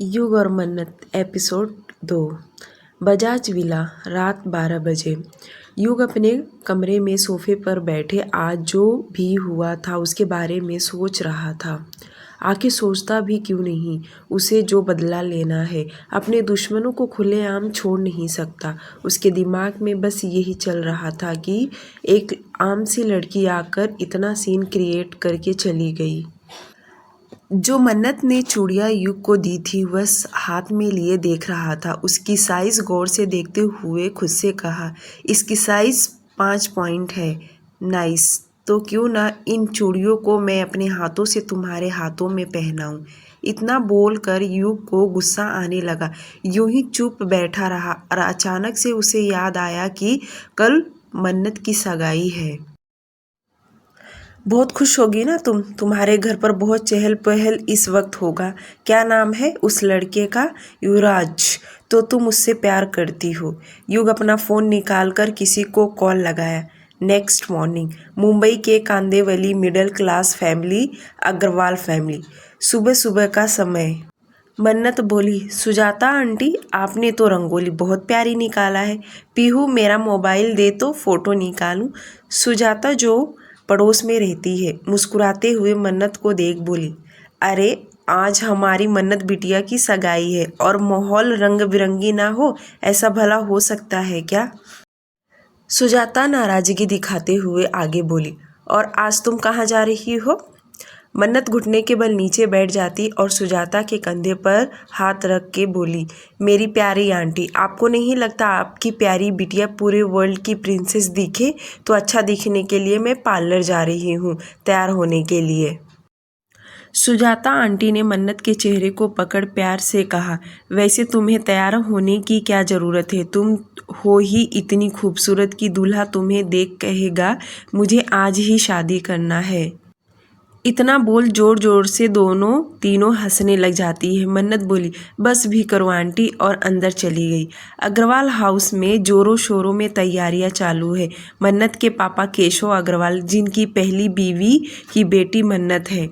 युग और मन्नत एपिसोड 2। बजाज विला, रात 12 बजे। युग अपने कमरे में सोफे पर बैठे आज जो भी हुआ था उसके बारे में सोच रहा था। आखिर सोचता भी क्यों नहीं, उसे जो बदला लेना है, अपने दुश्मनों को खुलेआम छोड़ नहीं सकता। उसके दिमाग में बस यही चल रहा था कि एक आम सी लड़की आकर इतना सीन क्रिएट करके चली गई। जो मन्नत ने चूड़ियाँ युग को दी थी वह हाथ में लिए देख रहा था। उसकी साइज़ गौर से देखते हुए खुद से कहा, इसकी साइज़ 5 पॉइंट है। नाइस। तो क्यों ना इन चूड़ियों को मैं अपने हाथों से तुम्हारे हाथों में पहनाऊं। इतना बोलकर युग को गुस्सा आने लगा। यूं ही चुप बैठा रहा और अचानक से उसे याद आया कि कल मन्नत की सगाई है। बहुत खुश होगी ना तुम्हारे घर पर बहुत चहल पहल इस वक्त होगा। क्या नाम है उस लड़के का? युवराज। तो तुम उससे प्यार करती हो? युग अपना फ़ोन निकाल कर किसी को कॉल लगाया। नेक्स्ट मॉर्निंग, मुंबई के Kandivali middle class family, Agarwal family. सुबह सुबह का समय। मन्नत बोली, सुजाता आंटी आपने तो रंगोली बहुत प्यारी निकाला है। पीहू मेरा मोबाइल दे तो फ़ोटो निकालूं। सुजाता जो पड़ोस में रहती है मुस्कुराते हुए मन्नत को देख बोली, अरे आज हमारी मन्नत बिटिया की सगाई है और माहौल रंग बिरंगी ना हो, ऐसा भला हो सकता है क्या? सुजाता नाराजगी दिखाते हुए आगे बोली, और आज तुम कहाँ जा रही हो? मन्नत घुटने के बल नीचे बैठ जाती और सुजाता के कंधे पर हाथ रख के बोली, मेरी प्यारी आंटी, आपको नहीं लगता आपकी प्यारी बिटिया पूरे वर्ल्ड की प्रिंसेस दिखे? तो अच्छा दिखने के लिए मैं पार्लर जा रही हूँ तैयार होने के लिए। सुजाता आंटी ने मन्नत के चेहरे को पकड़ प्यार से कहा, वैसे तुम्हें तैयार होने की क्या ज़रूरत है? तुम हो ही इतनी खूबसूरत कि दूल्हा तुम्हें देख कहेगा मुझे आज ही शादी करना है। इतना बोल जोर जोर से दोनों तीनों हंसने लग जाती है। मन्नत बोली, बस भी करो आंटी, और अंदर चली गई। अग्रवाल हाउस में जोरों शोरों में तैयारियां चालू है। मन्नत के पापा केशव अग्रवाल, जिनकी पहली बीवी की बेटी मन्नत है,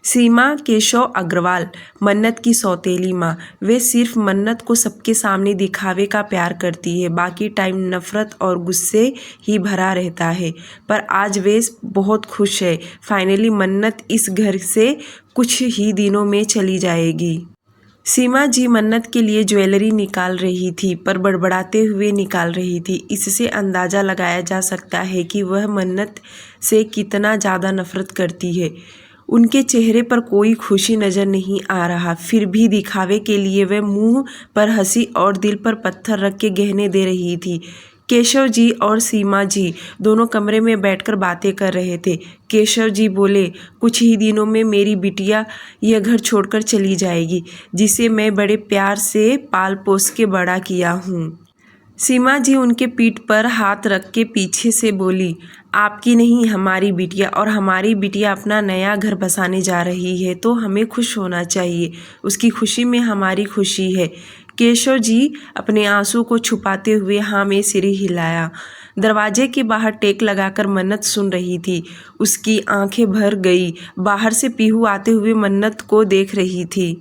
सीमा केशव अग्रवाल, मन्नत की सौतेली माँ, वे सिर्फ मन्नत को सबके सामने दिखावे का प्यार करती है। बाकी टाइम नफरत और गुस्से ही भरा रहता है। पर आज वे बहुत खुश है। फाइनली मन्नत इस घर से कुछ ही दिनों में चली जाएगी। सीमा जी मन्नत के लिए ज्वेलरी निकाल रही थी, पर बड़बड़ाते हुए निकाल रही थी। इससे अंदाज़ा लगाया जा सकता है कि वह मन्नत से कितना ज़्यादा नफरत करती है। उनके चेहरे पर कोई खुशी नज़र नहीं आ रहा, फिर भी दिखावे के लिए वह मुंह पर हंसी और दिल पर पत्थर रख के गहने दे रही थी। केशव जी और सीमा जी दोनों कमरे में बैठकर बातें कर रहे थे। केशव जी बोले, कुछ ही दिनों में मेरी बिटिया यह घर छोड़कर चली जाएगी, जिसे मैं बड़े प्यार से पाल पोस के बड़ा किया हूँ। सीमा जी उनके पीठ पर हाथ रख के पीछे से बोली, आपकी नहीं हमारी बिटिया, और हमारी बिटिया अपना नया घर बसाने जा रही है तो हमें खुश होना चाहिए। उसकी खुशी में हमारी खुशी है। केशव जी अपने आंसू को छुपाते हुए हाँ में सिर हिलाया। दरवाजे के बाहर टेक लगाकर मन्नत सुन रही थी। उसकी आंखें भर गई। बाहर से पीहू आते हुए मन्नत को देख रही थी।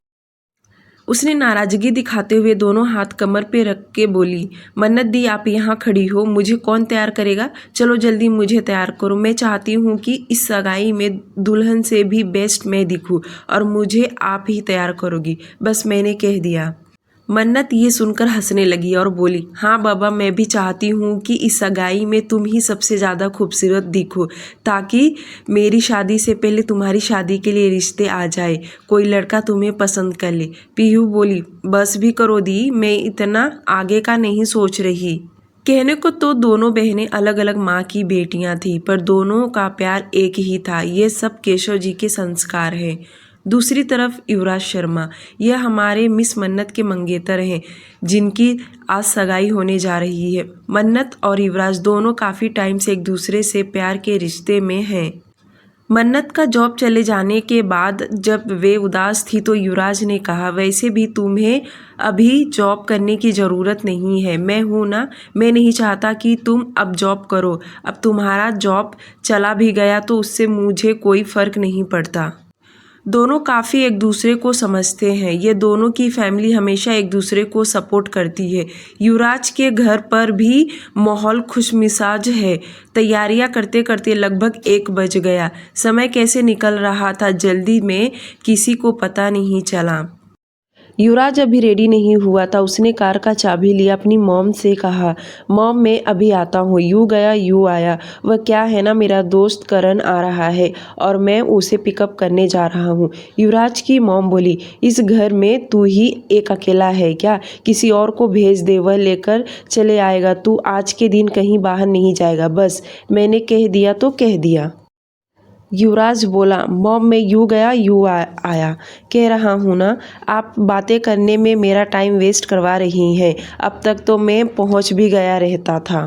उसने नाराजगी दिखाते हुए दोनों हाथ कमर पे रख के बोली, मन्नत दी आप यहाँ खड़ी हो, मुझे कौन तैयार करेगा? चलो जल्दी मुझे तैयार करो। मैं चाहती हूँ कि इस सगाई में दुल्हन से भी बेस्ट मैं दिखूँ, और मुझे आप ही तैयार करोगी। बस मैंने कह दिया। मन्नत ये सुनकर हंसने लगी और बोली, हाँ बाबा, मैं भी चाहती हूँ कि इस सगाई में तुम ही सबसे ज़्यादा खूबसूरत दिखो, ताकि मेरी शादी से पहले तुम्हारी शादी के लिए रिश्ते आ जाए, कोई लड़का तुम्हें पसंद कर ले। पीहू बोली, बस भी करो दी, मैं इतना आगे का नहीं सोच रही। कहने को तो दोनों बहनें अलग अलग माँ की बेटियां थीं, पर दोनों का प्यार एक ही था। ये सब केशव जी के संस्कार हैं। दूसरी तरफ युवराज शर्मा, यह हमारे मिस मन्नत के मंगेतर हैं, जिनकी आज सगाई होने जा रही है। मन्नत और युवराज दोनों काफ़ी टाइम से एक दूसरे से प्यार के रिश्ते में हैं। मन्नत का जॉब चले जाने के बाद जब वे उदास थी तो युवराज ने कहा, वैसे भी तुम्हें अभी जॉब करने की ज़रूरत नहीं है, मैं हूँ ना। मैं नहीं चाहता कि तुम अब जॉब करो। अब तुम्हारा जॉब चला भी गया तो उससे मुझे कोई फ़र्क नहीं पड़ता। दोनों काफ़ी एक दूसरे को समझते हैं। ये दोनों की फैमिली हमेशा एक दूसरे को सपोर्ट करती है। युवराज के घर पर भी माहौल खुशमिजाज है। तैयारियां करते करते लगभग 1 बज गया। समय कैसे निकल रहा था जल्दी में किसी को पता नहीं चला। युवराज अभी रेडी नहीं हुआ था। उसने कार का चाबी लिया, अपनी मॉम से कहा, मॉम मैं अभी आता हूँ। यूँ गया यूँ आया। वह क्या है ना, मेरा दोस्त करण आ रहा है और मैं उसे पिकअप करने जा रहा हूँ। युवराज की मॉम बोली, इस घर में तू ही एक अकेला है क्या? किसी और को भेज दे, वह लेकर चले आएगा। तू आज के दिन कहीं बाहर नहीं जाएगा। बस मैंने कह दिया तो कह दिया। युवराज बोला, मॉम मैं यूँ गया यूँ आया कह रहा हूँ ना। आप बातें करने में मेरा टाइम वेस्ट करवा रही हैं। अब तक तो मैं पहुँच भी गया रहता था।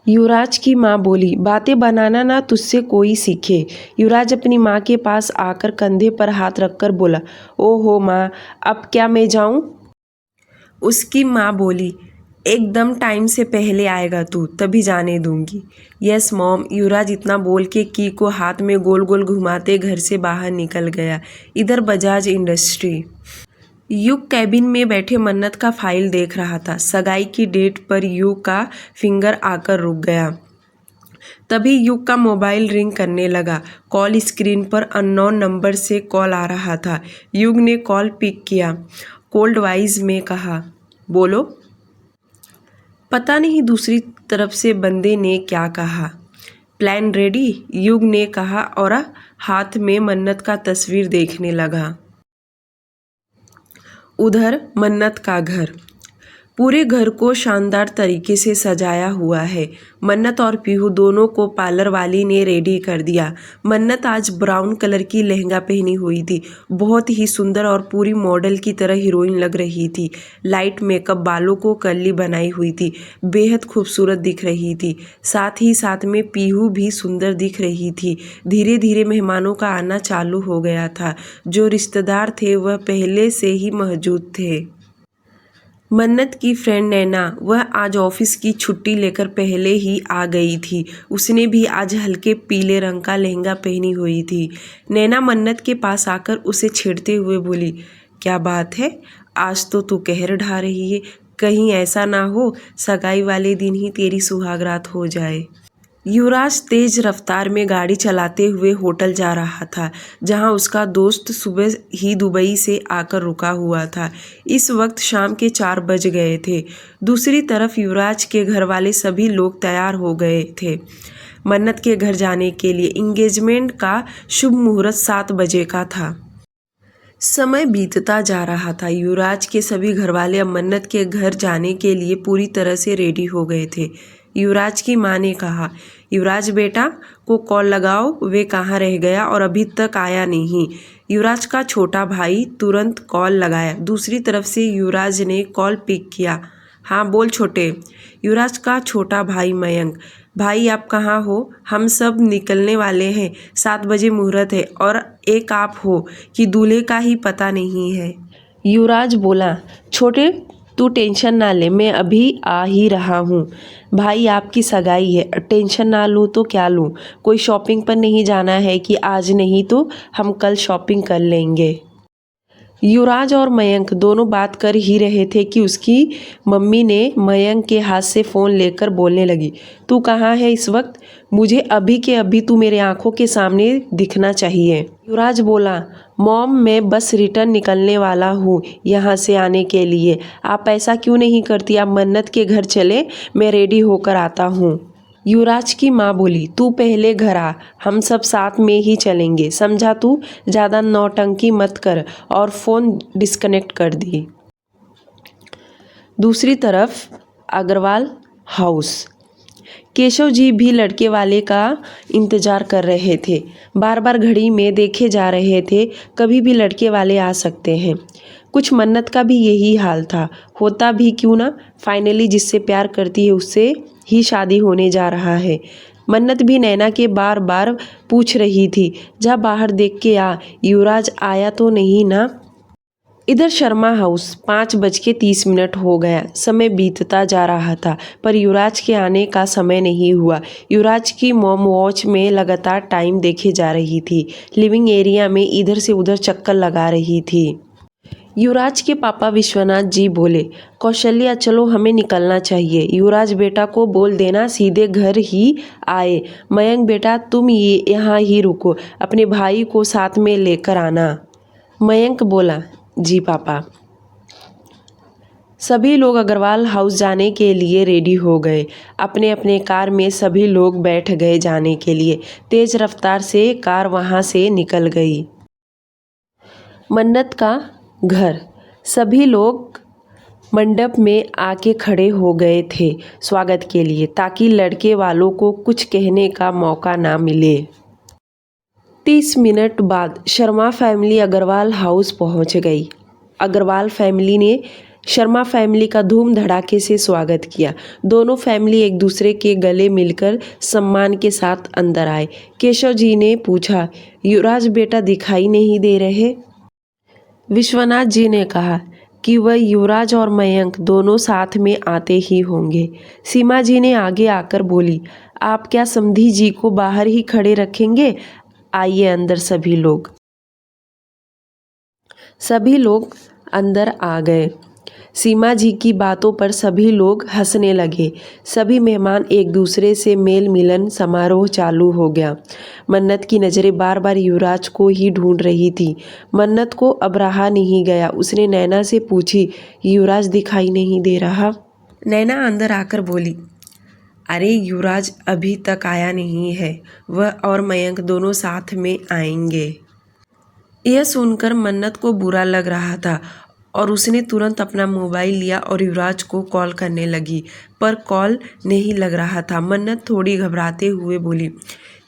युवराज की माँ बोली, बातें बनाना ना तुझसे कोई सीखे। युवराज अपनी माँ के पास आकर कंधे पर हाथ रखकर बोला, ओहो माँ, अब क्या मैं जाऊँ? उसकी माँ बोली, एकदम टाइम से पहले आएगा तू, तभी जाने दूंगी। Yes mom. युवराज इतना बोल के की को हाथ में गोल गोल घुमाते घर से बाहर निकल गया। इधर बजाज इंडस्ट्री। युग कैबिन में बैठे मन्नत का फाइल देख रहा था। सगाई की डेट पर युग का फिंगर आकर रुक गया। तभी युग का मोबाइल रिंग करने लगा। कॉल स्क्रीन पर अननोन नंबर से कॉल आ रहा था। युग ने कॉल पिक किया। कोल्ड वॉइस में कहा, बोलो। पता नहीं दूसरी तरफ से बंदे ने क्या कहा। प्लान रेडी, युग ने कहा और हाथ में मन्नत का तस्वीर देखने लगा। उधर मन्नत का घर। पूरे घर को शानदार तरीके से सजाया हुआ है। मन्नत और पीहू दोनों को पार्लर वाली ने रेडी कर दिया। मन्नत आज ब्राउन कलर की लहंगा पहनी हुई थी। बहुत ही सुंदर और पूरी मॉडल की तरह हीरोइन लग रही थी। लाइट मेकअप, बालों को कर्ली बनाई हुई थी। बेहद खूबसूरत दिख रही थी। साथ ही साथ में पीहू भी सुंदर दिख रही थी। धीरे धीरे मेहमानों का आना चालू हो गया था। जो रिश्तेदार थे वह पहले से ही मौजूद थे। मन्नत की फ्रेंड नैना, वह आज ऑफिस की छुट्टी लेकर पहले ही आ गई थी। उसने भी आज हल्के पीले रंग का लहंगा पहनी हुई थी। नैना मन्नत के पास आकर उसे छेड़ते हुए बोली, क्या बात है, आज तो तू कहर ढा रही है। कहीं ऐसा ना हो सगाई वाले दिन ही तेरी सुहागरात हो जाए। युवराज तेज रफ्तार में गाड़ी चलाते हुए होटल जा रहा था, जहां उसका दोस्त सुबह ही दुबई से आकर रुका हुआ था। इस वक्त शाम के 4 बज गए थे। दूसरी तरफ युवराज के घर वाले सभी लोग तैयार हो गए थे मन्नत के घर जाने के लिए। इंगेजमेंट का शुभ मुहूर्त 7 बजे का था। समय बीतता जा रहा था। युवराज के सभी घरवाले अब मन्नत के घर जाने के लिए पूरी तरह से रेडी हो गए थे। युवराज की माँ ने कहा, युवराज बेटा को कॉल लगाओ, वे कहाँ रह गया और अभी तक आया नहीं। युवराज का छोटा भाई तुरंत कॉल लगाया। दूसरी तरफ से युवराज ने कॉल पिक किया। हाँ बोल छोटे। युवराज का छोटा भाई मयंक, भाई आप कहाँ हो? हम सब निकलने वाले हैं, 7 बजे मुहूर्त है और एक आप हो कि दूल्हे का ही पता नहीं है। युवराज बोला, छोटे तू टेंशन ना ले, मैं अभी आ ही रहा हूँ। भाई आपकी सगाई है, टेंशन ना लूँ तो क्या लूँ? कोई शॉपिंग पर नहीं जाना है कि आज नहीं तो हम कल शॉपिंग कर लेंगे। युवराज और मयंक दोनों बात कर ही रहे थे कि उसकी मम्मी ने मयंक के हाथ से फ़ोन लेकर बोलने लगी, तू कहाँ है इस वक्त? मुझे अभी के अभी तू मेरे आंखों के सामने दिखना चाहिए। युवराज बोला, मॉम मैं बस रिटर्न निकलने वाला हूँ यहाँ से आने के लिए। आप ऐसा क्यों नहीं करती, आप मन्नत के घर चले, मैं रेडी होकर आता हूँ। युवराज की माँ बोली, तू पहले घर आ, हम सब साथ में ही चलेंगे, समझा तू? ज़्यादा नौटंकी मत कर। और फ़ोन डिस्कनेक्ट कर दी। दूसरी तरफ अग्रवाल हाउस। केशव जी भी लड़के वाले का इंतज़ार कर रहे थे। बार बार घड़ी में देखे जा रहे थे, कभी भी लड़के वाले आ सकते हैं। कुछ मन्नत का भी यही हाल था। होता भी क्यों ना, फाइनली जिससे प्यार करती है उससे ही शादी होने जा रहा है। मन्नत भी नैना के बार बार पूछ रही थी, जा बाहर देख के आ, युवराज आया तो नहीं ना। इधर शर्मा हाउस 5:30 हो गया। समय बीतता जा रहा था पर युवराज के आने का समय नहीं हुआ। युवराज की मॉम वॉच में लगातार टाइम देखे जा रही थी। लिविंग एरिया में इधर से उधर चक्कर लगा रही थी। युवराज के पापा विश्वनाथ जी बोले, कौशल्या चलो हमें निकलना चाहिए। युवराज बेटा को बोल देना सीधे घर ही आए। मयंक बेटा तुम यहाँ ही रुको, अपने भाई को साथ में लेकर आना। मयंक बोला, जी पापा। सभी लोग अग्रवाल हाउस जाने के लिए रेडी हो गए। अपने अपने कार में सभी लोग बैठ गए जाने के लिए। तेज रफ्तार से कार वहाँ से निकल गई। मन्नत का घर। सभी लोग मंडप में आके खड़े हो गए थे स्वागत के लिए, ताकि लड़के वालों को कुछ कहने का मौका ना मिले। 30 मिनट बाद शर्मा फैमिली अग्रवाल हाउस पहुंच गई। अग्रवाल फैमिली ने शर्मा फैमिली का धूम धड़ाके से स्वागत किया। दोनों फैमिली एक दूसरे के गले मिलकर सम्मान के साथ अंदर आए। केशव जी ने पूछा, युवराज बेटा दिखाई नहीं दे रहे? विश्वनाथ जी ने कहा कि वह युवराज और मयंक दोनों साथ में आते ही होंगे। सीमा जी ने आगे आकर बोली, आप क्या समधी जी को बाहर ही खड़े रखेंगे? आइए अंदर। सभी लोग अंदर आ गए। सीमा जी की बातों पर सभी लोग हंसने लगे। सभी मेहमान एक दूसरे से मेल मिलन समारोह चालू हो गया। मन्नत की नज़रें बार बार युवराज को ही ढूंढ रही थी। मन्नत को अब रहा नहीं गया। उसने नैना से पूछी, युवराज दिखाई नहीं दे रहा? नैना अंदर आकर बोली, अरे युवराज अभी तक आया नहीं है, वह और मयंक दोनों साथ में आएंगे। यह सुनकर मन्नत को बुरा लग रहा था और उसने तुरंत अपना मोबाइल लिया और युवराज को कॉल करने लगी, पर कॉल नहीं लग रहा था। मन्नत थोड़ी घबराते हुए बोली,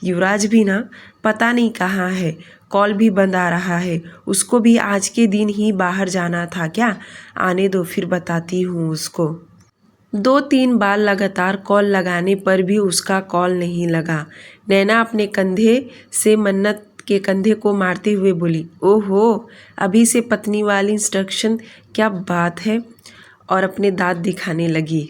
युवराज भी ना पता नहीं कहाँ है, कॉल भी बंद आ रहा है। उसको भी आज के दिन ही बाहर जाना था क्या? आने दो फिर बताती हूँ उसको। 2-3 बार लगातार कॉल लगाने पर भी उसका कॉल नहीं लगा। नैना अपने कंधे से मन्नत के कंधे को मारते हुए बोली, ओहो अभी से पत्नी वाली इंस्ट्रक्शन, क्या बात है? और अपने दांत दिखाने लगी।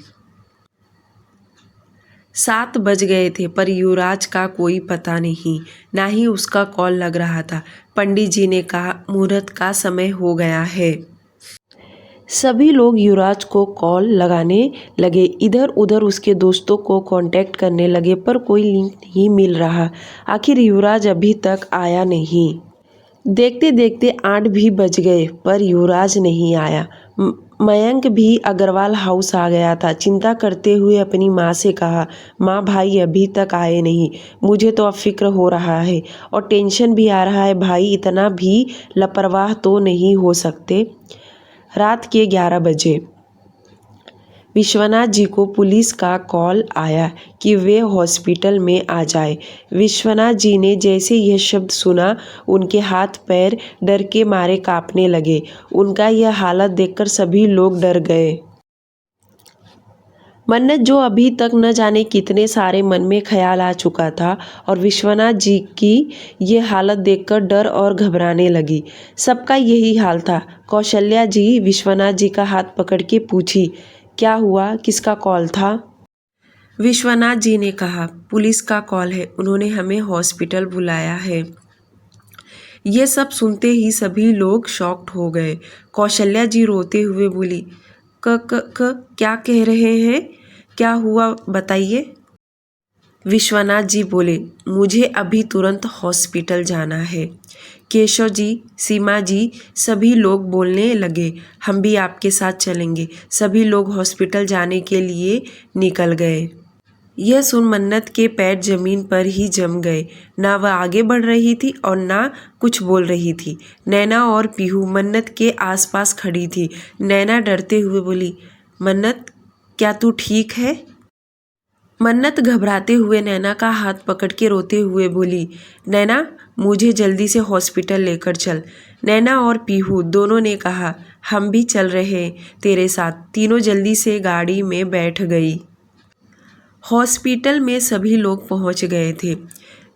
7 बज गए थे पर युवराज का कोई पता नहीं, ना ही उसका कॉल लग रहा था। पंडित जी ने कहा, मुहूर्त का समय हो गया है। सभी लोग युवराज को कॉल लगाने लगे। इधर उधर उसके दोस्तों को कांटेक्ट करने लगे पर कोई लिंक नहीं मिल रहा। आखिर युवराज अभी तक आया नहीं। देखते देखते 8 भी बज गए पर युवराज नहीं आया। मयंक भी अग्रवाल हाउस आ गया था। चिंता करते हुए अपनी माँ से कहा, माँ भाई अभी तक आए नहीं, मुझे तो अब फिक्र हो रहा है और टेंशन भी आ रहा है। भाई इतना भी लापरवाह तो नहीं हो सकते। रात के 11 बजे विश्वनाथ जी को पुलिस का कॉल आया कि वे हॉस्पिटल में आ जाए। विश्वनाथ जी ने जैसे यह शब्द सुना, उनके हाथ पैर डर के मारे कांपने लगे। उनका यह हालत देखकर सभी लोग डर गए। मन्नत, जो अभी तक न जाने कितने सारे मन में ख्याल आ चुका था, और विश्वनाथ जी की ये हालत देखकर डर और घबराने लगी। सबका यही हाल था। कौशल्या जी विश्वनाथ जी का हाथ पकड़ के पूछी, क्या हुआ, किसका कॉल था? विश्वनाथ जी ने कहा, पुलिस का कॉल है, उन्होंने हमें हॉस्पिटल बुलाया है। ये सब सुनते ही सभी लोग शॉक्ड हो गए। कौशल्या जी रोते हुए बोली, क्या कह रहे हैं, क्या हुआ बताइए? विश्वनाथ जी बोले, मुझे अभी तुरंत हॉस्पिटल जाना है। केशव जी, सीमा जी, सभी लोग बोलने लगे, हम भी आपके साथ चलेंगे। सभी लोग हॉस्पिटल जाने के लिए निकल गए। यह सुन मन्नत के पैर जमीन पर ही जम गए। ना वह आगे बढ़ रही थी और ना कुछ बोल रही थी। नैना और पीहू मन्नत के आसपास खड़ी थी। नैना डरते हुए बोली, मन्नत क्या तू ठीक है? मन्नत घबराते हुए नैना का हाथ पकड़ के रोते हुए बोली, नैना मुझे जल्दी से हॉस्पिटल लेकर चल। नैना और पीहू दोनों ने कहा, हम भी चल रहे तेरे साथ। तीनों जल्दी से गाड़ी में बैठ गई। हॉस्पिटल में सभी लोग पहुंच गए थे।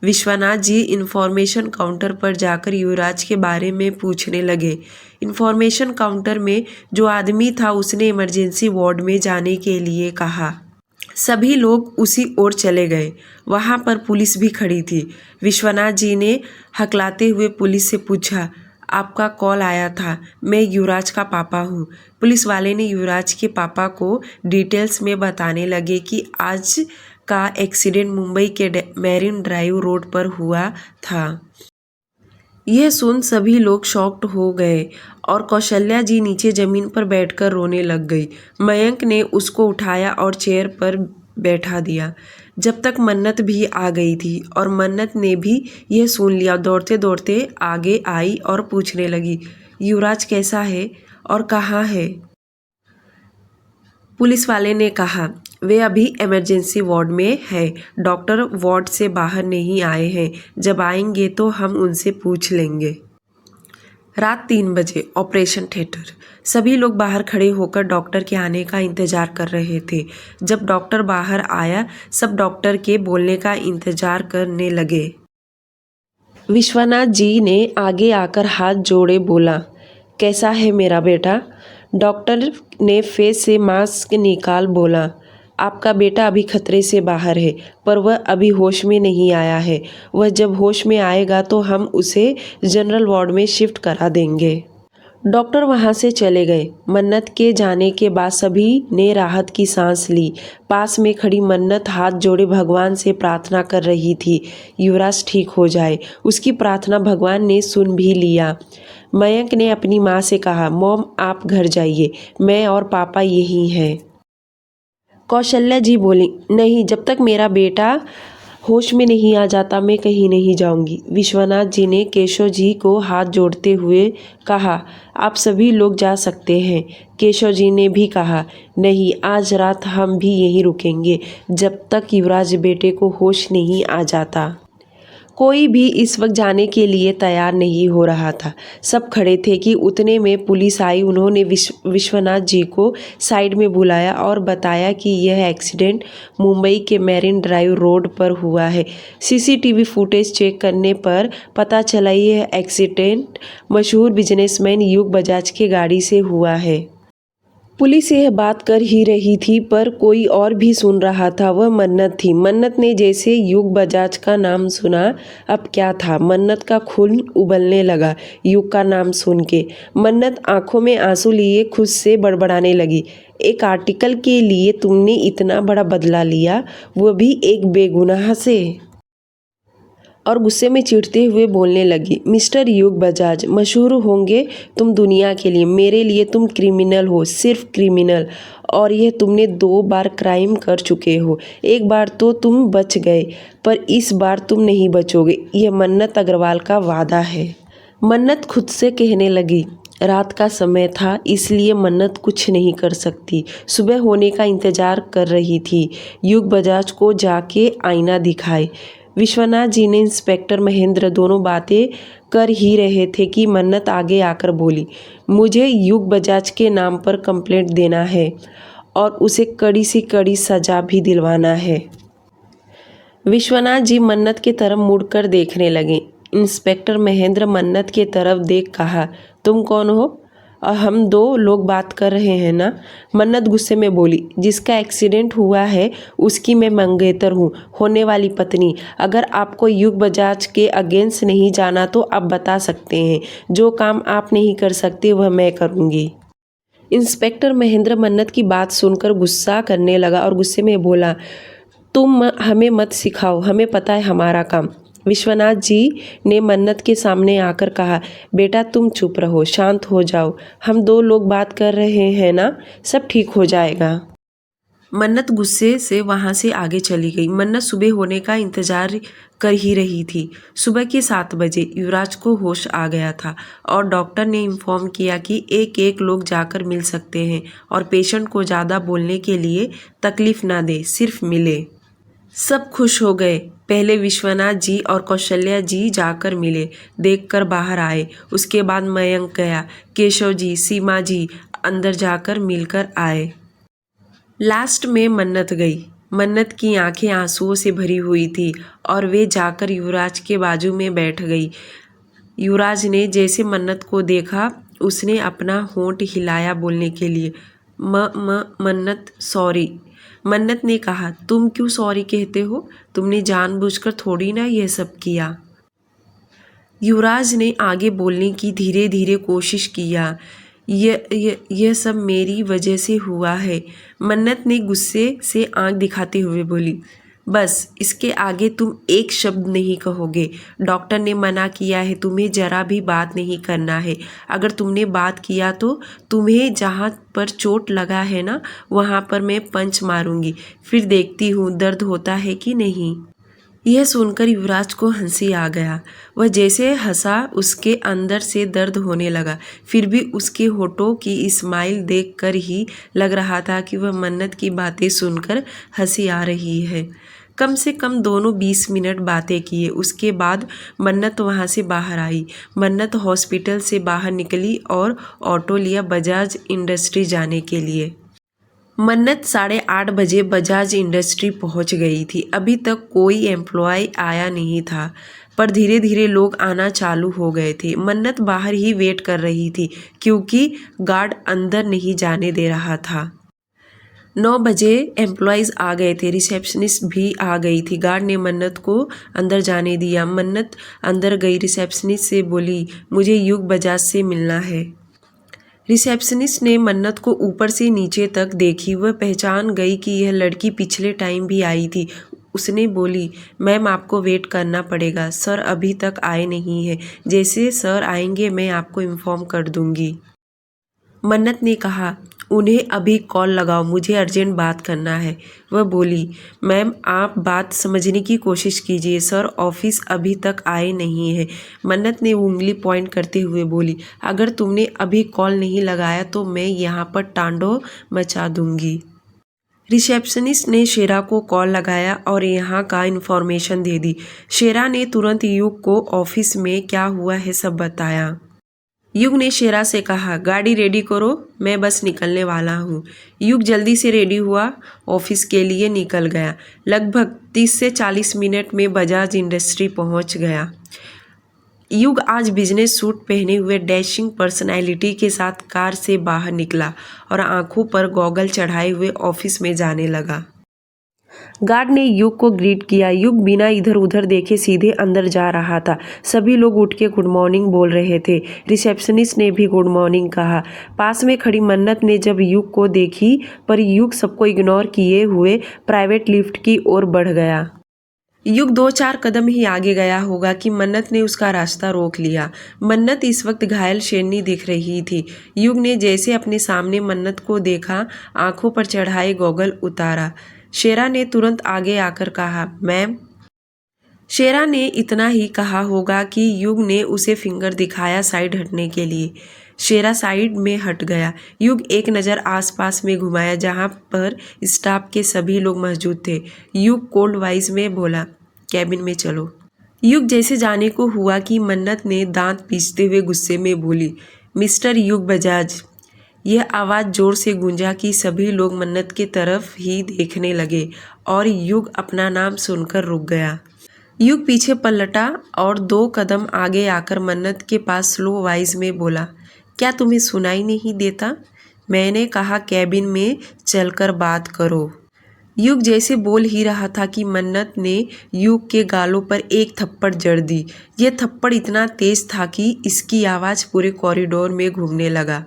विश्वनाथ जी इन्फॉर्मेशन काउंटर पर जाकर युवराज के बारे में पूछने लगे। इन्फॉर्मेशन काउंटर में जो आदमी था उसने इमरजेंसी वार्ड में जाने के लिए कहा। सभी लोग उसी ओर चले गए। वहाँ पर पुलिस भी खड़ी थी। विश्वनाथ जी ने हकलाते हुए पुलिस से पूछा, आपका कॉल आया था, मैं युवराज का पापा हूँ। पुलिस वाले ने युवराज के पापा को डिटेल्स में बताने लगे कि आज का एक्सीडेंट मुंबई के मैरिन ड्राइव रोड पर हुआ था। यह सुन सभी लोग शॉक्ड हो गए और कौशल्या जी नीचे जमीन पर बैठकर रोने लग गई। मयंक ने उसको उठाया और चेयर पर बैठा दिया। जब तक मन्नत भी आ गई थी और मन्नत ने भी यह सुन लिया। दौड़ते दौड़ते आगे आई और पूछने लगी, युवराज कैसा है और कहाँ है? पुलिस वाले ने कहा, वे अभी इमरजेंसी वार्ड में है। डॉक्टर वार्ड से बाहर नहीं आए हैं। जब आएंगे तो हम उनसे पूछ लेंगे। रात 3 बजे ऑपरेशन थिएटर। सभी लोग बाहर खड़े होकर डॉक्टर के आने का इंतजार कर रहे थे। जब डॉक्टर बाहर आया, सब डॉक्टर के बोलने का इंतजार करने लगे। विश्वनाथ जी ने आगे आकर हाथ जोड़े बोला, कैसा है मेरा बेटा? डॉक्टर ने फेस से मास्क निकाल बोला, आपका बेटा अभी खतरे से बाहर है, पर वह अभी होश में नहीं आया है। वह जब होश में आएगा तो हम उसे जनरल वार्ड में शिफ्ट करा देंगे। डॉक्टर वहां से चले गए। मन्नत के जाने के बाद सभी ने राहत की सांस ली। पास में खड़ी मन्नत हाथ जोड़े भगवान से प्रार्थना कर रही थी, युवराज ठीक हो जाए। उसकी प्रार्थना भगवान ने सुन भी लिया। मयंक ने अपनी माँ से कहा, मॉम आप घर जाइए, मैं और पापा यहीं हैं। कौशल्या जी बोली, नहीं, जब तक मेरा बेटा होश में नहीं आ जाता मैं कहीं नहीं जाऊंगी। विश्वनाथ जी ने केशव जी को हाथ जोड़ते हुए कहा, आप सभी लोग जा सकते हैं। केशव जी ने भी कहा, नहीं, आज रात हम भी यहीं रुकेंगे जब तक युवराज बेटे को होश नहीं आ जाता। कोई भी इस वक्त जाने के लिए तैयार नहीं हो रहा था। सब खड़े थे कि उतने में पुलिस आई। उन्होंने विश्वनाथ जी को साइड में बुलाया और बताया कि यह एक्सीडेंट मुंबई के मैरिन ड्राइव रोड पर हुआ है। सीसीटीवी फुटेज चेक करने पर पता चला यह एक्सीडेंट मशहूर बिजनेसमैन युग बजाज की गाड़ी से हुआ है। पुलिस यह बात कर ही रही थी पर कोई और भी सुन रहा था, वह मन्नत थी। मन्नत ने जैसे युग बजाज का नाम सुना, अब क्या था, मन्नत का खून उबलने लगा युग का नाम सुन के। मन्नत आंखों में आंसू लिए खुद से बड़बड़ाने लगी, एक आर्टिकल के लिए तुमने इतना बड़ा बदला लिया, वो भी एक बेगुनाह से? और गुस्से में चिढ़ते हुए बोलने लगी, मिस्टर युग बजाज, मशहूर होंगे तुम दुनिया के लिए, मेरे लिए तुम क्रिमिनल हो, सिर्फ क्रिमिनल। और यह तुमने 2 बार क्राइम कर चुके हो। एक बार तो तुम बच गए, पर इस बार तुम नहीं बचोगे, यह मन्नत अग्रवाल का वादा है। मन्नत खुद से कहने लगी, रात का समय था इसलिए मन्नत कुछ नहीं कर सकती, सुबह होने का इंतजार कर रही थी। युग बजाज को जाके आईना दिखाए। विश्वनाथ जी ने इंस्पेक्टर महेंद्र दोनों बातें कर ही रहे थे कि मन्नत आगे आकर बोली, मुझे युग बजाज के नाम पर कंप्लेंट देना है और उसे कड़ी से कड़ी सजा भी दिलवाना है। विश्वनाथ जी मन्नत की तरफ मुड़कर देखने लगे। इंस्पेक्टर महेंद्र मन्नत की तरफ देख कहा, तुम कौन हो और हम 2 लोग बात कर रहे हैं ना? मन्नत गुस्से में बोली, जिसका एक्सीडेंट हुआ है उसकी मैं मंगेतर हूँ, होने वाली पत्नी। अगर आपको युग बजाज के अगेंस्ट नहीं जाना तो आप बता सकते हैं, जो काम आप नहीं कर सकते वह मैं करूँगी। इंस्पेक्टर महेंद्र मन्नत की बात सुनकर गुस्सा करने लगा और गुस्से में बोला, तुम हमें मत सिखाओ, हमें पता है हमारा काम। विश्वनाथ जी ने मन्नत के सामने आकर कहा, बेटा तुम चुप रहो, शांत हो जाओ, हम 2 लोग बात कर रहे हैं ना, सब ठीक हो जाएगा। मन्नत गुस्से से वहां से आगे चली गई। मन्नत सुबह होने का इंतजार कर ही रही थी। सुबह के 7 बजे युवराज को होश आ गया था और डॉक्टर ने इन्फॉर्म किया कि एक लोग जाकर मिल सकते हैं और पेशेंट को ज़्यादा बोलने के लिए तकलीफ ना दे, सिर्फ मिले। सब खुश हो गए। पहले विश्वनाथ जी और कौशल्या जी जाकर मिले, देखकर बाहर आए। उसके बाद मयंक गया, केशव जी, सीमा जी अंदर जाकर मिलकर आए। लास्ट में मन्नत गई। मन्नत की आंखें आंसुओं से भरी हुई थी और वे जाकर युवराज के बाजू में बैठ गई। युवराज ने जैसे मन्नत को देखा उसने अपना होंठ हिलाया बोलने के लिए। मन्नत सॉरी। मन्नत ने कहा, तुम क्यों सॉरी कहते हो? तुमने जानबूझकर थोड़ी ना यह सब किया। युवराज ने आगे बोलने की धीरे धीरे कोशिश किया। यह सब मेरी वजह से हुआ है। मन्नत ने गुस्से से आंख दिखाते हुए बोली। बस इसके आगे तुम एक शब्द नहीं कहोगे। डॉक्टर ने मना किया है, तुम्हें जरा भी बात नहीं करना है। अगर तुमने बात किया तो तुम्हें जहाँ पर चोट लगा है ना, वहाँ पर मैं पंच मारूंगी, फिर देखती हूँ दर्द होता है कि नहीं। यह सुनकर युवराज को हंसी आ गया। वह जैसे हंसा उसके अंदर से दर्द होने लगा। फिर भी उसके होठों की स्माइल देखकर ही लग रहा था कि वह मन्नत की बातें सुनकर हंसी आ रही है। कम से कम दोनों 20 मिनट बातें किए। उसके बाद मन्नत वहाँ से बाहर आई। मन्नत हॉस्पिटल से बाहर निकली और ऑटो लिया बजाज इंडस्ट्री जाने के लिए। मन्नत 8:30 बजे बजाज इंडस्ट्री पहुंच गई थी। अभी तक कोई एम्प्लॉय आया नहीं था, पर धीरे धीरे लोग आना चालू हो गए थे। मन्नत बाहर ही वेट कर रही थी क्योंकि गार्ड अंदर नहीं जाने दे रहा था। 9 बजे एम्प्लॉयज़ आ गए थे, रिसेप्शनिस्ट भी आ गई थी। गार्ड ने मन्नत को अंदर जाने दिया। मन्नत अंदर गई, रिसेप्शनिस्ट से बोली, मुझे युग बजाज से मिलना है। रिसेप्शनिस्ट ने मन्नत को ऊपर से नीचे तक देखी। वह पहचान गई कि यह लड़की पिछले टाइम भी आई थी। उसने बोली, मैम आपको वेट करना पड़ेगा, सर अभी तक आए नहीं हैं। जैसे सर आएंगे मैं आपको इन्फॉर्म कर दूंगी। मन्नत ने कहा, उन्हें अभी कॉल लगाओ, मुझे अर्जेंट बात करना है। वह बोली, मैम आप बात समझने की कोशिश कीजिए, सर ऑफिस अभी तक आए नहीं है। मन्नत ने उंगली पॉइंट करते हुए बोली, अगर तुमने अभी कॉल नहीं लगाया तो मैं यहाँ पर तांडव मचा दूंगी। रिसेप्शनिस्ट ने शेरा को कॉल लगाया और यहाँ का इन्फॉर्मेशन दे दी। शेरा ने तुरंत युग को ऑफिस में क्या हुआ है सब बताया। युग ने शेरा से कहा, गाड़ी रेडी करो, मैं बस निकलने वाला हूँ। युग जल्दी से रेडी हुआ, ऑफिस के लिए निकल गया। लगभग 30 से 40 मिनट में बजाज इंडस्ट्री पहुँच गया। युग आज बिजनेस सूट पहने हुए डैशिंग पर्सनैलिटी के साथ कार से बाहर निकला और आंखों पर गॉगल चढ़ाए हुए ऑफिस में जाने लगा। गार्ड ने युग को ग्रीट किया। युग बिना इधर उधर देखे सीधे अंदर जा रहा था। सभी लोग उठ के गुड मॉर्निंग बोल रहे थे। रिसेप्शनिस्ट ने भी गुड मॉर्निंग कहा। पास में खड़ी मन्नत ने जब युग को देखी, पर युग सबको इग्नोर किए हुए प्राइवेट लिफ्ट की ओर बढ़ गया। युग 2-4 कदम ही आगे गया होगा कि मन्नत ने उसका रास्ता रोक लिया। मन्नत इस वक्त घायल शेरनी दिख रही थी। युग ने जैसे अपने सामने मन्नत को देखा, आंखों पर चढ़ाए गॉगल उतारा। शेरा ने तुरंत आगे आकर कहा, मैम। शेरा ने इतना ही कहा होगा कि युग ने उसे फिंगर दिखाया साइड हटने के लिए। शेरा साइड में हट गया। युग एक नज़र आसपास में घुमाया जहां पर स्टाफ के सभी लोग मौजूद थे। युग कोल्ड वॉइस में बोला, कैबिन में चलो। युग जैसे जाने को हुआ कि मन्नत ने दांत पीसते हुए गुस्से में बोली, मिस्टर युग बजाज। यह आवाज़ जोर से गूंजा कि सभी लोग मन्नत की तरफ ही देखने लगे और युग अपना नाम सुनकर रुक गया। युग पीछे पलटा और 2 कदम आगे आकर मन्नत के पास स्लो वॉइस में बोला, क्या तुम्हें सुनाई नहीं देता? मैंने कहा कैबिन में चलकर बात करो। युग जैसे बोल ही रहा था कि मन्नत ने युग के गालों पर एक थप्पड़ जड़ दी। यह थप्पड़ इतना तेज था कि इसकी आवाज़ पूरे कॉरिडोर में घूमने लगा।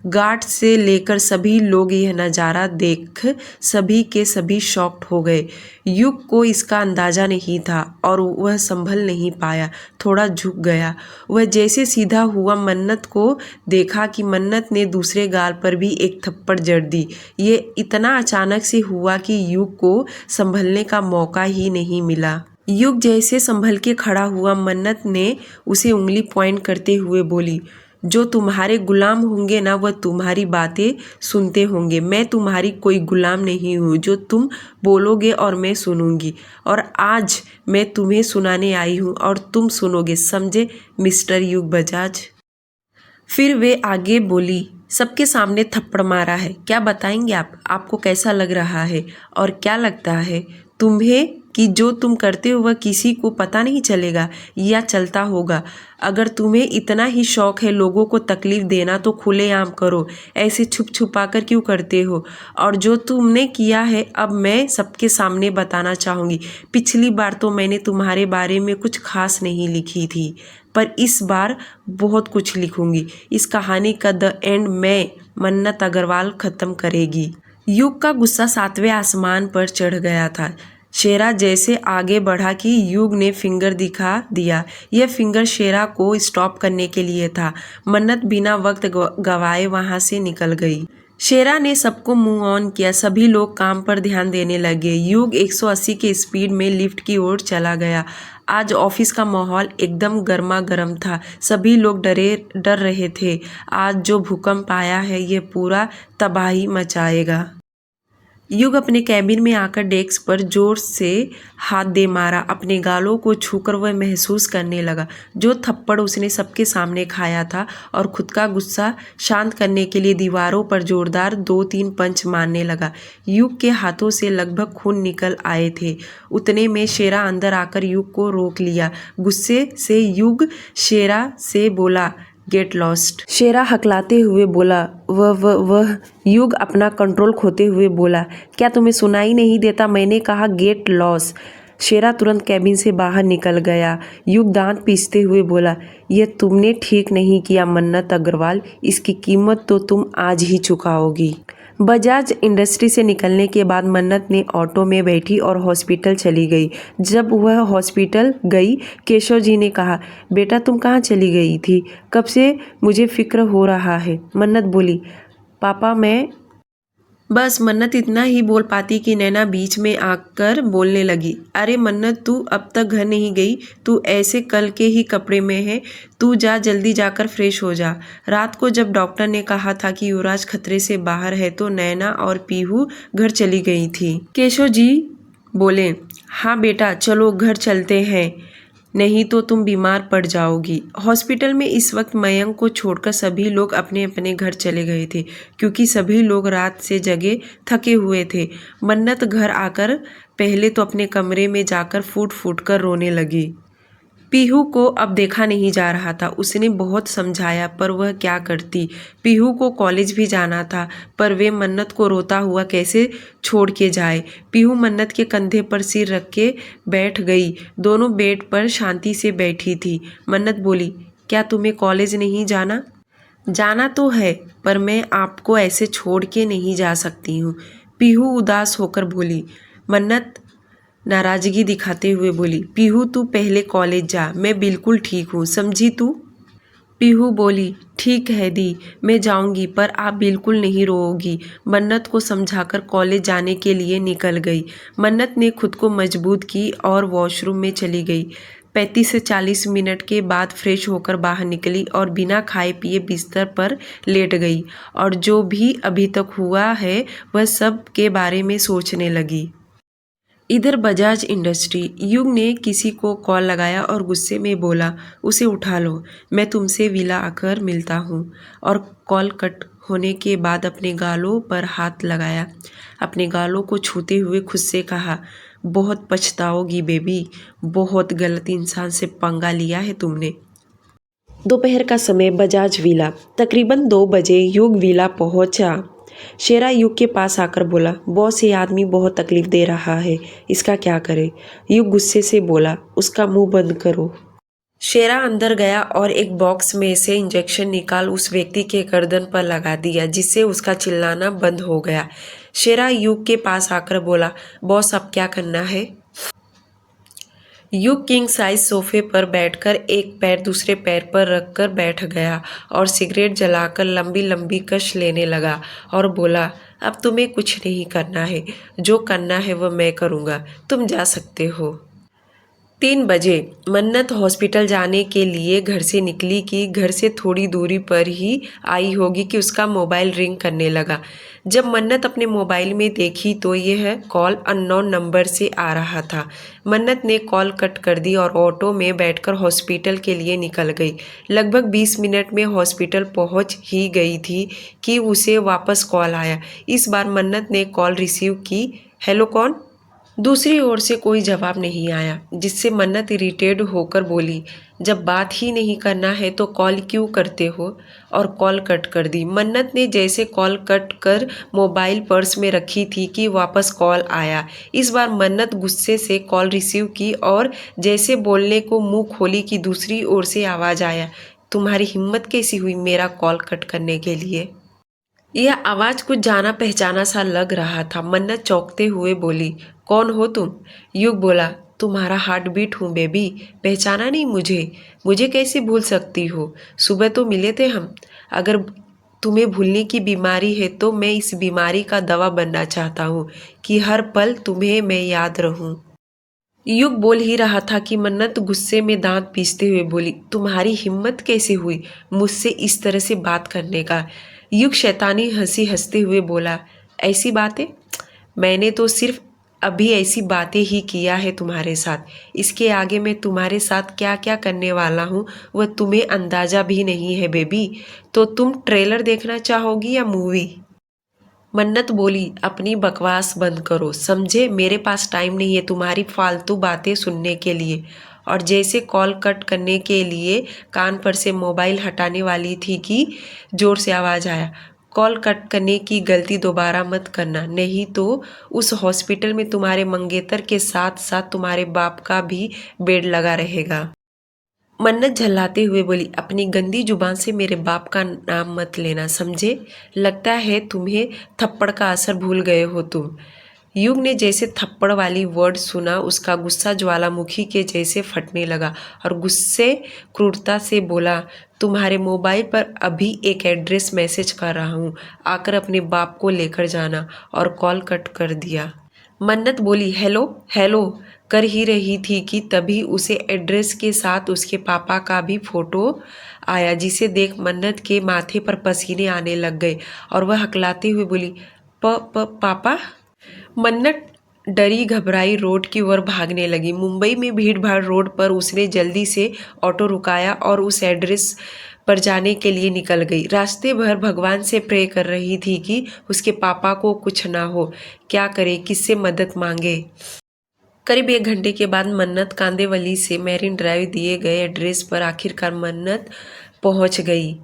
गार्ड से लेकर सभी लोग यह नज़ारा देख सभी के सभी शॉक्ड हो गए। युग को इसका अंदाज़ा नहीं था और वह संभल नहीं पाया, थोड़ा झुक गया। वह जैसे सीधा हुआ, मन्नत को देखा कि मन्नत ने दूसरे गाल पर भी एक थप्पड़ जड़ दी। ये इतना अचानक से हुआ कि युग को संभलने का मौका ही नहीं मिला। युग जैसे संभल के खड़ा हुआ, मन्नत ने उसे उंगली पॉइंट करते हुए बोली, जो तुम्हारे गुलाम होंगे ना, वह तुम्हारी बातें सुनते होंगे। मैं तुम्हारी कोई गुलाम नहीं हूँ। जो तुम बोलोगे और मैं सुनूंगी, और आज मैं तुम्हें सुनाने आई हूँ और तुम सुनोगे, समझे मिस्टर युग बजाज। फिर वे आगे बोली, सबके सामने थप्पड़ मारा है। क्या बताएंगे आप? आपको कैसा लग रहा है? और क्या लगता है तुम्हें कि जो तुम करते हो वह किसी को पता नहीं चलेगा या चलता होगा? अगर तुम्हें इतना ही शौक है लोगों को तकलीफ देना तो खुलेआम करो, ऐसे छुप छुपा कर क्यों करते हो? और जो तुमने किया है अब मैं सबके सामने बताना चाहूँगी। पिछली बार तो मैंने तुम्हारे बारे में कुछ खास नहीं लिखी थी, पर इस बार बहुत कुछ लिखूंगी। इस कहानी का द एंड मैं मन्नत अग्रवाल ख़त्म करेगी। युग का गुस्सा 7वें आसमान पर चढ़ गया था। शेरा जैसे आगे बढ़ा कि युग ने फिंगर दिखा दिया। यह फिंगर शेरा को स्टॉप करने के लिए था। मन्नत बिना वक्त गवाए वहां से निकल गई। शेरा ने सबको मूव ऑन किया। सभी लोग काम पर ध्यान देने लगे। युग 180 के स्पीड में लिफ्ट की ओर चला गया। आज ऑफिस का माहौल एकदम गर्मा गर्म था। सभी लोग डर रहे थे। आज जो भूकंप आया है ये पूरा तबाही मचाएगा। युग अपने कैबिन में आकर डेस्क पर जोर से हाथ दे मारा। अपने गालों को छूकर वह महसूस करने लगा जो थप्पड़ उसने सबके सामने खाया था, और खुद का गुस्सा शांत करने के लिए दीवारों पर जोरदार 2-3 पंच मारने लगा। युग के हाथों से लगभग खून निकल आए थे। उतने में शेरा अंदर आकर युग को रोक लिया। गुस्से से युग शेरा से बोला, गेट लॉस्ट। शेरा हकलाते हुए बोला, वह। युग अपना कंट्रोल खोते हुए बोला, क्या तुम्हें सुनाई नहीं देता? मैंने कहा गेट लॉस। शेरा तुरंत कैबिन से बाहर निकल गया। युग दांत पीसते हुए बोला, यह तुमने ठीक नहीं किया मन्नत अग्रवाल, इसकी कीमत तो तुम आज ही चुकाओगी। बजाज इंडस्ट्री से निकलने के बाद मन्नत ने ऑटो में बैठी और हॉस्पिटल चली गई। जब वह हॉस्पिटल गई, केशव जी ने कहा, बेटा तुम कहाँ चली गई थी? कब से मुझे फिक्र हो रहा है। मन्नत बोली, पापा मैं। बस मन्नत इतना ही बोल पाती कि नैना बीच में आकर बोलने लगी, अरे मन्नत तू अब तक घर नहीं गई? तू ऐसे कल के ही कपड़े में है। तू जा, जल्दी जाकर फ्रेश हो जा। रात को जब डॉक्टर ने कहा था कि युवराज खतरे से बाहर है तो नैना और पीहू घर चली गई थी। केशव जी बोले, हाँ बेटा चलो घर चलते हैं, नहीं तो तुम बीमार पड़ जाओगी। हॉस्पिटल में इस वक्त मयंक को छोड़कर सभी लोग अपने अपने घर चले गए थे, क्योंकि सभी लोग रात से जगे थके हुए थे। मन्नत घर आकर पहले तो अपने कमरे में जाकर फूट फूट कर रोने लगी। पीहू को अब देखा नहीं जा रहा था। उसने बहुत समझाया पर वह क्या करती। पीहू को कॉलेज भी जाना था, पर वे मन्नत को रोता हुआ कैसे छोड़ के जाए। पीहू मन्नत के कंधे पर सिर रख के बैठ गई। दोनों बेड पर शांति से बैठी थी। मन्नत बोली, क्या तुम्हें कॉलेज नहीं जाना? जाना तो है, पर मैं आपको ऐसे छोड़ के नहीं जा सकती हूँ। पीहू उदास होकर बोली। मन्नत नाराजगी दिखाते हुए बोली, पीहू तू पहले कॉलेज जा, मैं बिल्कुल ठीक हूँ, समझी तू? पीहू बोली, ठीक है दी, मैं जाऊंगी, पर आप बिल्कुल नहीं रोओगी। मन्नत को समझाकर कॉलेज जाने के लिए निकल गई। मन्नत ने खुद को मजबूत की और वॉशरूम में चली गई। 35 से 40 मिनट के बाद फ्रेश होकर बाहर निकली और बिना खाए पिए बिस्तर पर लेट गई और जो भी अभी तक हुआ है वह सब के बारे में सोचने लगी। इधर बजाज इंडस्ट्री। युग ने किसी को कॉल लगाया और गुस्से में बोला, उसे उठा लो, मैं तुमसे विला आकर मिलता हूँ। और कॉल कट होने के बाद अपने गालों पर हाथ लगाया। अपने गालों को छूते हुए खुद से कहा, बहुत पछताओगी बेबी, बहुत गलत इंसान से पंगा लिया है तुमने। दोपहर का समय, बजाज विला। तकरीबन 2 बजे युग विला पहुंचा। शेरा युग के पास आकर बोला, बॉस ये आदमी बहुत तकलीफ दे रहा है, इसका क्या करे? युग गुस्से से बोला, उसका मुंह बंद करो। शेरा अंदर गया और एक बॉक्स में से इंजेक्शन निकाल उस व्यक्ति के गर्दन पर लगा दिया, जिससे उसका चिल्लाना बंद हो गया। शेरा युग के पास आकर बोला, बॉस अब क्या करना है? युग किंग साइज सोफे पर बैठकर एक पैर दूसरे पैर पर रखकर बैठ गया और सिगरेट जलाकर लंबी लंबी कश लेने लगा और बोला, अब तुम्हें कुछ नहीं करना है, जो करना है वह मैं करूँगा, तुम जा सकते हो। 3 बजे मन्नत हॉस्पिटल जाने के लिए घर से निकली कि घर से थोड़ी दूरी पर ही आई होगी कि उसका मोबाइल रिंग करने लगा। जब मन्नत अपने मोबाइल में देखी तो यह कॉल अननोन नंबर से आ रहा था। मन्नत ने कॉल कट कर दी और ऑटो में बैठकर हॉस्पिटल के लिए निकल गई। लगभग 20 मिनट में हॉस्पिटल पहुंच ही गई थी कि उसे वापस कॉल आया। इस बार मन्नत ने कॉल रिसीव की। हेलो, कौन? दूसरी ओर से कोई जवाब नहीं आया, जिससे मन्नत इरिटेट होकर बोली, जब बात ही नहीं करना है तो कॉल क्यों करते हो? और कॉल कट कर दी। मन्नत ने जैसे कॉल कट कर मोबाइल पर्स में रखी थी कि वापस कॉल आया। इस बार मन्नत गुस्से से कॉल रिसीव की और जैसे बोलने को मुंह खोली कि दूसरी ओर से आवाज़ आया, तुम्हारी हिम्मत कैसी हुई मेरा कॉल कट करने के लिए? यह आवाज़ कुछ जाना पहचाना सा लग रहा था। मन्नत चौंकते हुए बोली, कौन हो तुम? युग बोला, तुम्हारा हार्ट बीट हूँ बेबी, पहचाना नहीं मुझे? मुझे कैसे भूल सकती हो? सुबह तो मिले थे हम। अगर तुम्हें भूलने की बीमारी है तो मैं इस बीमारी का दवा बनना चाहता हूँ कि हर पल तुम्हें मैं याद रहूँ। युग बोल ही रहा था कि मन्नत गुस्से में दांत पीसते हुए बोली, तुम्हारी हिम्मत कैसे हुई मुझसे इस तरह से बात करने का? युग शैतानी हंसी हंसते हुए बोला, ऐसी बातें? मैंने तो सिर्फ अभी ऐसी बातें ही किया है तुम्हारे साथ। इसके आगे मैं तुम्हारे साथ क्या क्या करने वाला हूँ वह तुम्हें अंदाजा भी नहीं है बेबी। तो तुम ट्रेलर देखना चाहोगी या मूवी? मन्नत बोली, अपनी बकवास बंद करो, समझे? मेरे पास टाइम नहीं है तुम्हारी फालतू बातें सुनने के लिए। और जैसे कॉल कट करने के लिए कान पर से मोबाइल हटाने वाली थी कि जोर से आवाज़ आया, कॉल कट करने की गलती दोबारा मत करना, नहीं तो उस हॉस्पिटल में तुम्हारे मंगेतर के साथ साथ तुम्हारे बाप का भी बेड लगा रहेगा। मन्नत झल्लाते हुए बोली, अपनी गंदी जुबान से मेरे बाप का नाम मत लेना, समझे? लगता है तुम्हें थप्पड़ का असर भूल गए हो तुम। युग ने जैसे थप्पड़ वाली वर्ड सुना उसका गुस्सा ज्वालामुखी के जैसे फटने लगा और गुस्से क्रूरता से बोला, तुम्हारे मोबाइल पर अभी एक एड्रेस मैसेज कर रहा हूँ, आकर अपने बाप को लेकर जाना। और कॉल कट कर दिया। मन्नत बोली, हेलो हेलो कर ही रही थी कि तभी उसे एड्रेस के साथ उसके पापा का भी फोटो आया, जिसे देख मन्नत के माथे पर पसीने आने लग गए और वह हकलाते हुए बोली, पापा? मन्नत डरी घबराई रोड की ओर भागने लगी। मुंबई में भीड़ भाड़ रोड पर उसने जल्दी से ऑटो रुकाया और उस एड्रेस पर जाने के लिए निकल गई। रास्ते भर भगवान से प्रे कर रही थी कि उसके पापा को कुछ ना हो। क्या करे, किससे मदद मांगे? करीब 1 घंटे के बाद मन्नत कांदेवली से मैरिन ड्राइव दिए गए एड्रेस पर आखिरकार मन्नत पहुंच गई।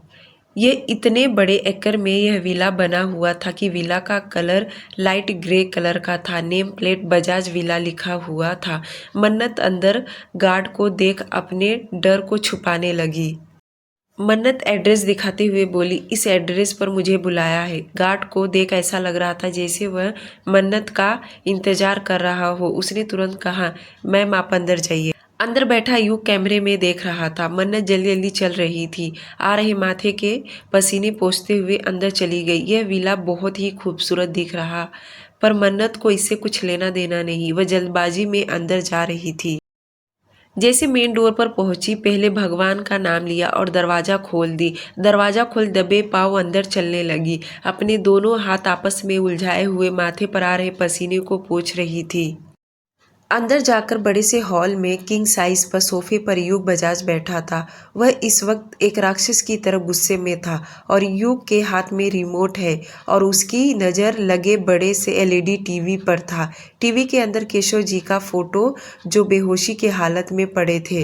ये इतने बड़े एकड़ में यह विला बना हुआ था कि विला का कलर लाइट ग्रे कलर का था। नेम प्लेट बजाज विला लिखा हुआ था। मन्नत अंदर गार्ड को देख अपने डर को छुपाने लगी। मन्नत एड्रेस दिखाते हुए बोली, इस एड्रेस पर मुझे बुलाया है। गार्ड को देख ऐसा लग रहा था जैसे वह मन्नत का इंतजार कर रहा हो। उसने तुरंत कहा, मैम आप अंदर जाइए। अंदर बैठा युग कैमरे में देख रहा था। मन्नत जल्दी जल्दी चल रही थी। आ रहे माथे के पसीने पोंछते हुए अंदर चली गई। यह विला बहुत ही खूबसूरत दिख रहा, पर मन्नत को इससे कुछ लेना देना नहीं। वह जल्दबाजी में अंदर जा रही थी। जैसे मेन डोर पर पहुंची, पहले भगवान का नाम लिया और दरवाज़ा खोल दी। दरवाज़ा खोल दबे पाँव अंदर चलने लगी। अपने दोनों हाथ आपस में उलझाए हुए माथे पर आ रहे पसीने को पोंछ रही थी। अंदर जाकर बड़े से हॉल में किंग साइज पर सोफे पर युग बजाज बैठा था। वह इस वक्त एक राक्षस की तरह गुस्से में था और युग के हाथ में रिमोट है और उसकी नज़र लगे बड़े से एलईडी टीवी पर था। टीवी के अंदर केशव जी का फोटो जो बेहोशी के हालत में पड़े थे।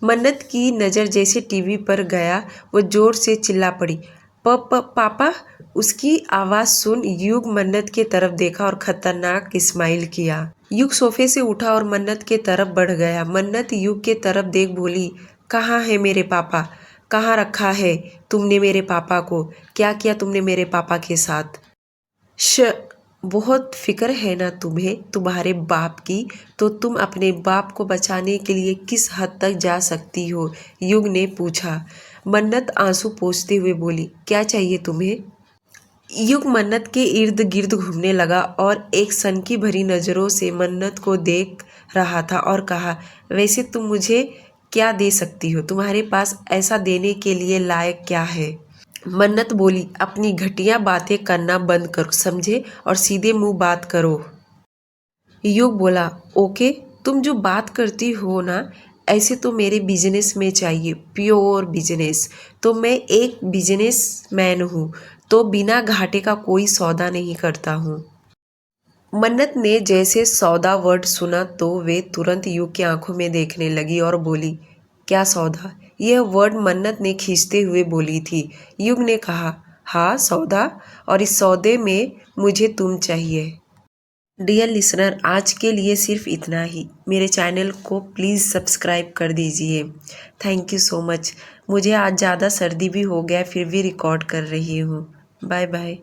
मन्नत की नज़र जैसे टीवी पर गया, वो जोर से चिल्ला पड़ी, पापा? उसकी आवाज़ सुन युग मन्नत के तरफ देखा और खतरनाक स्माइल किया। युग सोफे से उठा और मन्नत के तरफ बढ़ गया। मन्नत युग के तरफ देख बोली, कहाँ है मेरे पापा? कहाँ रखा है तुमने मेरे पापा को? क्या किया तुमने मेरे पापा के साथ? बहुत फिक्र है ना तुम्हें तुम्हारे बाप की, तो तुम अपने बाप को बचाने के लिए किस हद तक जा सकती हो? युग ने पूछा। मन्नत आंसू पोंछते हुए बोली, क्या चाहिए तुम्हें? युग मन्नत के इर्द गिर्द घूमने लगा और एक सनकी भरी नज़रों से मन्नत को देख रहा था और कहा, वैसे तुम मुझे क्या दे सकती हो? तुम्हारे पास ऐसा देने के लिए लायक क्या है? मन्नत बोली, अपनी घटिया बातें करना बंद करो समझे, और सीधे मुंह बात करो। युग बोला, ओके, तुम जो बात करती हो ना, ऐसे तो मेरे बिजनेस में चाहिए, प्योर बिजनेस। तो मैं एक बिजनेस मैन हूँ, तो बिना घाटे का कोई सौदा नहीं करता हूँ। मन्नत ने जैसे सौदा वर्ड सुना तो वे तुरंत युग की आंखों में देखने लगी और बोली, क्या सौदा? यह वर्ड मन्नत ने खींचते हुए बोली थी। युग ने कहा, हाँ सौदा, और इस सौदे में मुझे तुम चाहिए। डियर लिसनर, आज के लिए सिर्फ इतना ही। मेरे चैनल को प्लीज़ सब्सक्राइब कर दीजिए। Thank you so much. मुझे आज ज़्यादा सर्दी भी हो गया, फिर भी रिकॉर्ड कर रही हूँ। Bye bye.